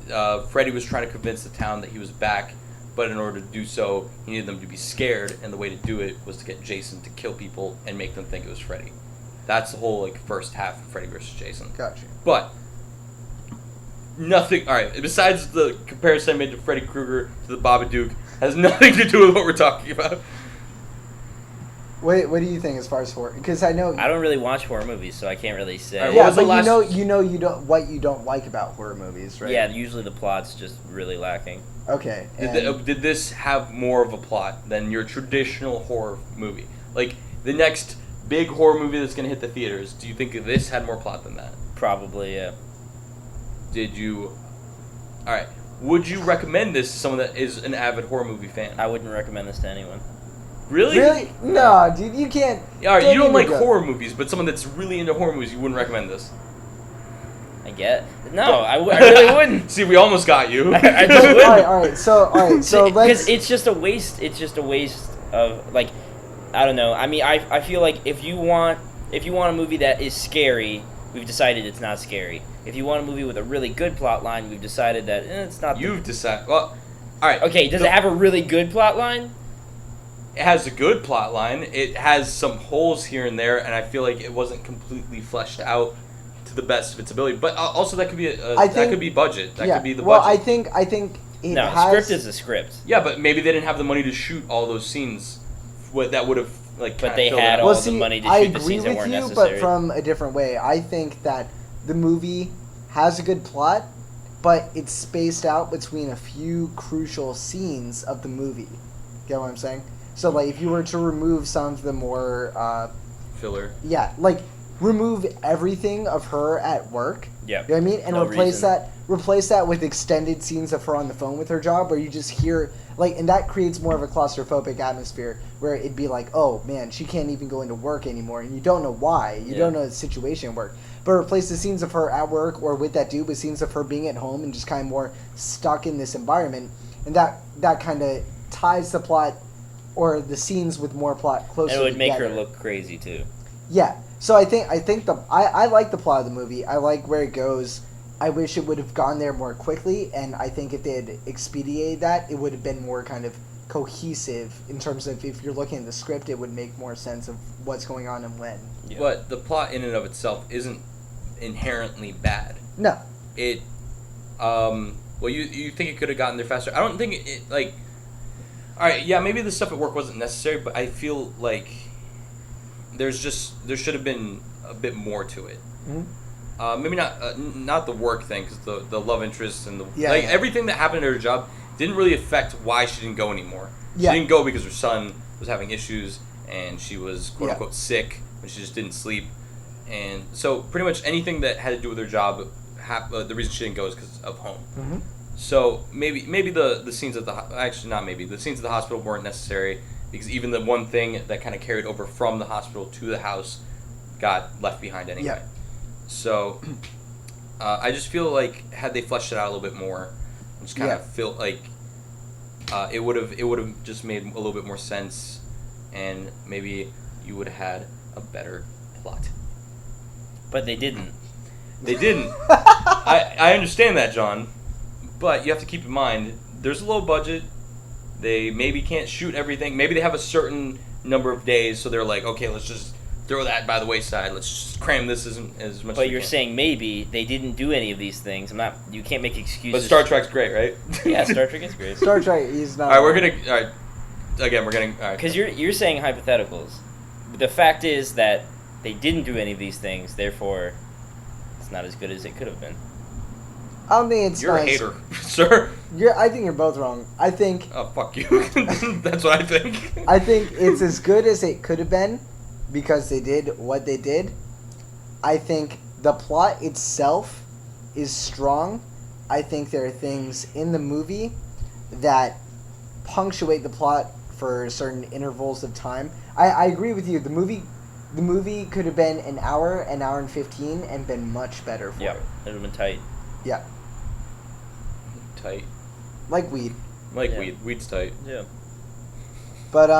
Speaker 1: Freddy was trying to convince the town that he was back, but in order to do so, he needed them to be scared, and the way to do it was to get Jason to kill people and make them think it was Freddy. That's the whole like first half of Freddy vs. Jason.
Speaker 2: Gotcha.
Speaker 1: But nothing. All right, besides the comparison I made to Freddy Krueger to the Babadook, has nothing to do with what we're talking about.
Speaker 2: What do you think as far as horror? Because I know.
Speaker 3: I don't really watch horror movies, so I can't really say.
Speaker 1: Alright,
Speaker 2: Yeah,
Speaker 1: what was the
Speaker 2: but
Speaker 1: last-
Speaker 2: you don't what you don't like about horror movies, right?
Speaker 3: Yeah, usually the plot's just really lacking.
Speaker 2: Okay.
Speaker 1: Did this have more of a plot than your traditional horror movie? Like the next big horror movie that's gonna hit the theaters. Do you think this had more plot than that?
Speaker 3: Probably, yeah.
Speaker 1: Did you? All right. Would you recommend this to someone that is an avid horror movie fan?
Speaker 3: I wouldn't recommend this to anyone.
Speaker 1: Really?
Speaker 2: Really? No, dude, you can't.
Speaker 1: All right. You don't like
Speaker 2: go.
Speaker 1: horror movies, but someone that's really into horror movies, you wouldn't recommend this.
Speaker 3: I get. No, I really wouldn't.
Speaker 1: See, we almost got you.
Speaker 3: I just wouldn't.
Speaker 2: All right. So let's.
Speaker 3: Because it's just a waste. It's just a waste of like, I don't know. I mean, I feel like if you want a movie that is scary, we've decided it's not scary. If you want a movie with a really good plot line, we've decided that it's not.
Speaker 1: You've decided. Well, all right.
Speaker 3: Okay, does it have a really good plot line?
Speaker 1: It has a good plot line. It has some holes here and there, and I feel like it wasn't completely fleshed out to the best of its ability. But also, that could be that could be budget. That could be the budget.
Speaker 2: Well, I think it
Speaker 3: No,
Speaker 2: has.
Speaker 3: script is a script.
Speaker 1: Yeah, but maybe they didn't have the money to shoot all those scenes. That would have like.
Speaker 3: But
Speaker 1: kinda
Speaker 3: they
Speaker 1: filled
Speaker 3: had
Speaker 1: it
Speaker 3: all
Speaker 1: out.
Speaker 3: the money to
Speaker 2: I
Speaker 3: shoot the
Speaker 2: agree
Speaker 3: scenes that
Speaker 2: with
Speaker 3: weren't
Speaker 2: you,
Speaker 3: necessary.
Speaker 2: but from a different way. I think that the movie has a good plot, but it's spaced out between a few crucial scenes of the movie. Get what I'm saying? So, like, if you were to remove some of the more,
Speaker 1: filler.
Speaker 2: yeah, like, remove everything of her at work.
Speaker 3: Yeah.
Speaker 2: You know what I mean? And
Speaker 3: No
Speaker 2: replace that with extended scenes of her on the phone with her job, where you just hear, like, and that creates more of a claustrophobic atmosphere, where it'd be like, oh, man, she can't even go into work anymore, and you don't know why. You don't know the situation at work. But replace the scenes of her at work or with that dude with scenes of her being at home and just kind of more stuck in this environment, and that kind of ties the plot or the scenes with more plot closer
Speaker 3: And it would make her
Speaker 2: together.
Speaker 3: look crazy too.
Speaker 2: Yeah. So I think I like the plot of the movie. I like where it goes. I wish it would have gone there more quickly, and I think if they had expedited that, it would have been more kind of cohesive in terms of if you're looking at the script, it would make more sense of what's going on and when.
Speaker 3: Yeah.
Speaker 1: But the plot in and of itself isn't inherently bad.
Speaker 2: No.
Speaker 1: It, well, you think it could have gotten there faster? I don't think it like. All right, yeah, maybe the stuff at work wasn't necessary, but I feel like there should have been a bit more to it.
Speaker 2: Mm-hmm.
Speaker 1: Maybe not the work thing, because the love interest and
Speaker 2: Yeah,
Speaker 1: everything that happened at her job didn't really affect why she didn't go anymore.
Speaker 2: Yeah.
Speaker 1: She didn't go because her son was having issues and she was quote
Speaker 2: Yeah.
Speaker 1: unquote sick and she just didn't sleep, and so pretty much anything that had to do with her job, the reason she didn't go is because of home.
Speaker 2: Mm-hmm.
Speaker 1: So maybe the scenes at the scenes at the hospital weren't necessary, because even the one thing that kind of carried over from the hospital to the house got left behind anyway.
Speaker 2: Yeah.
Speaker 1: So I just feel like had they fleshed it out a little bit more, I just kind
Speaker 2: Yeah.
Speaker 1: of feel like it would have just made a little bit more sense, and maybe you would have had a better plot.
Speaker 3: But they didn't.
Speaker 1: They didn't. I understand that, John, but you have to keep in mind there's a low budget. They maybe can't shoot everything. Maybe they have a certain number of days, so they're like, okay, let's just throw that by the wayside. Let's just cram this as much as
Speaker 3: But
Speaker 1: we
Speaker 3: you're
Speaker 1: can.
Speaker 3: saying maybe they didn't do any of these things. You can't make excuses.
Speaker 1: But Star Trek's great, right?
Speaker 3: Yeah, Star Trek is great.
Speaker 2: Star Trek, he's not.
Speaker 1: All right, all right. Again, we're getting. All right.
Speaker 3: Because you're saying hypotheticals. But the fact is that they didn't do any of these things, therefore, it's not as good as it could have been.
Speaker 2: I don't think it's
Speaker 1: You're
Speaker 2: nice.
Speaker 1: a hater, sir.
Speaker 2: I think you're both wrong. I think
Speaker 1: Oh, fuck you. That's what I think.
Speaker 2: I think it's as good as it could have been because they did what they did. I think the plot itself is strong. I think there are things in the movie that punctuate the plot for certain intervals of time. I agree with you. The movie could have been an hour and 15 and been much better for
Speaker 3: Yeah,
Speaker 2: it.
Speaker 3: it would have been tight.
Speaker 2: Yeah.
Speaker 1: Tight.
Speaker 2: Like weed.
Speaker 1: Like
Speaker 3: Yeah.
Speaker 1: weed. Weed's tight.
Speaker 3: Yeah.
Speaker 2: But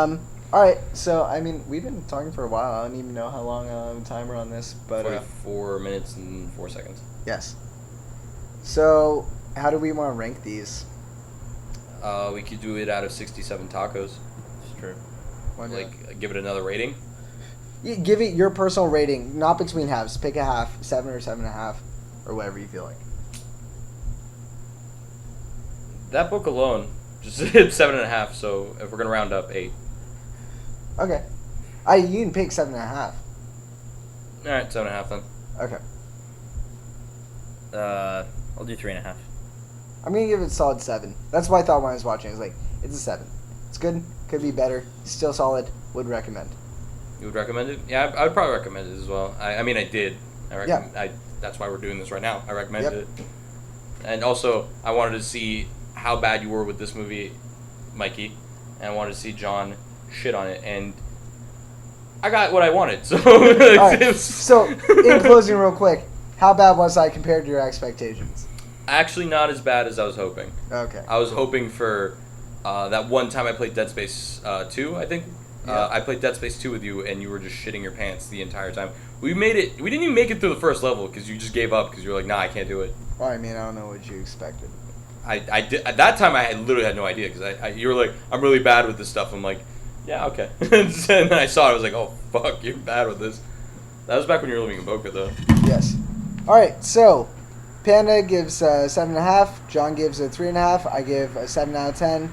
Speaker 2: alright, so I mean we've been talking for a while. I don't even know how long time we're on this, but
Speaker 1: 44 minutes and 4 seconds.
Speaker 2: yes. So how do we want to rank these?
Speaker 1: We could do it out of 67 tacos.
Speaker 3: It's true.
Speaker 1: Like, give it another rating.
Speaker 2: Give it your personal rating, not between halves. Pick a half, 7 or 7.5, or whatever you feel like.
Speaker 1: That book alone just hit 7.5. So if we're gonna round up, 8.
Speaker 2: Okay. You can pick 7.5.
Speaker 1: All right, 7.5 then.
Speaker 2: Okay.
Speaker 3: I'll do 3.5.
Speaker 2: I'm gonna give it a solid 7. That's what I thought when I was watching. I was like, it's a 7. It's good. Could be better. Still solid. Would recommend.
Speaker 1: You would recommend it? Yeah, I would probably recommend it as well. I mean, I did. That's why we're doing this right now. I recommended it. And also, I wanted to see how bad you were with this movie, Mikey, and I wanted to see John shit on it, and I got what I wanted. So,
Speaker 2: All right. So, in closing, real quick, how bad was I compared to your expectations?
Speaker 1: actually not as bad as I was hoping.
Speaker 2: Okay.
Speaker 1: I was hoping for that one time I played Dead Space 2, I think.
Speaker 2: Yeah.
Speaker 1: I played Dead Space 2 with you, and you were just shitting your pants the entire time. We didn't even make it through the first level because you just gave up because you were like, nah, I can't do it.
Speaker 2: Well, I mean, I don't know what you expected.
Speaker 1: I did, at that time, I literally had no idea because you were like, I'm really bad with this stuff. I'm like, yeah, okay. And then I saw it, I was like, oh, fuck, you're bad with this. That was back when you were living in Boca, though.
Speaker 2: Yes. All right, so Panda gives 7.5. John gives a 3.5. I give a 7 out of 10.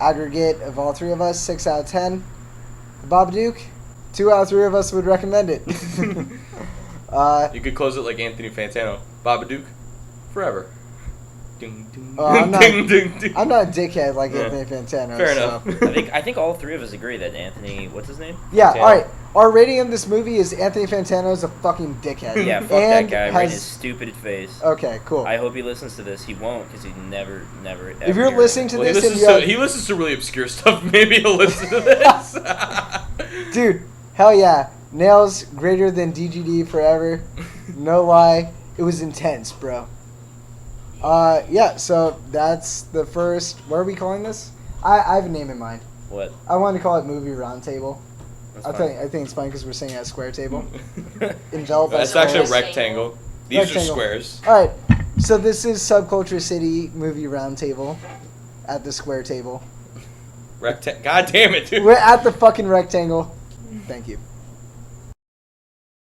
Speaker 2: Aggregate of all three of us, 6 out of 10. The Babadook, 2 out of 3 of us would recommend it.
Speaker 1: You could close it like Anthony Fantano. Babadook, forever. Ding, ding,
Speaker 2: I'm not-
Speaker 1: ding, ding, ding.
Speaker 2: I'm not a dickhead like
Speaker 1: Yeah.
Speaker 2: Anthony Fantano.
Speaker 1: Fair
Speaker 2: so.
Speaker 1: enough.
Speaker 3: I think all three of us agree that Anthony, what's his name?
Speaker 2: Yeah,
Speaker 1: Fantano.
Speaker 2: all right. Our rating of this movie is Anthony Fantano's a fucking dickhead.
Speaker 3: Yeah, fuck
Speaker 2: And
Speaker 3: that guy right in
Speaker 2: has-
Speaker 3: his stupid face.
Speaker 2: Okay, cool.
Speaker 3: I hope he listens to this. He won't because he never.
Speaker 2: If you're listening to
Speaker 1: Well, he,
Speaker 2: this and
Speaker 1: listens
Speaker 2: you
Speaker 1: to, he listens to really obscure stuff. Maybe he'll listen to this.
Speaker 2: Dude, hell yeah. Nails greater than DGD forever. No lie. It was intense, bro. Yeah, so that's the first. What are we calling this? I have a name in mind.
Speaker 3: What?
Speaker 2: I want to call it Movie Roundtable.
Speaker 3: That's
Speaker 2: I
Speaker 3: fine.
Speaker 2: think it's fun because we're sitting at a square table. Enveloped by
Speaker 1: That's actually a
Speaker 2: squares.
Speaker 1: rectangle. These are
Speaker 2: Rectangle.
Speaker 1: squares.
Speaker 2: All right, so this is Subculture City Movie Roundtable at the square table.
Speaker 1: God damn it, dude.
Speaker 2: We're at the fucking rectangle. Thank you.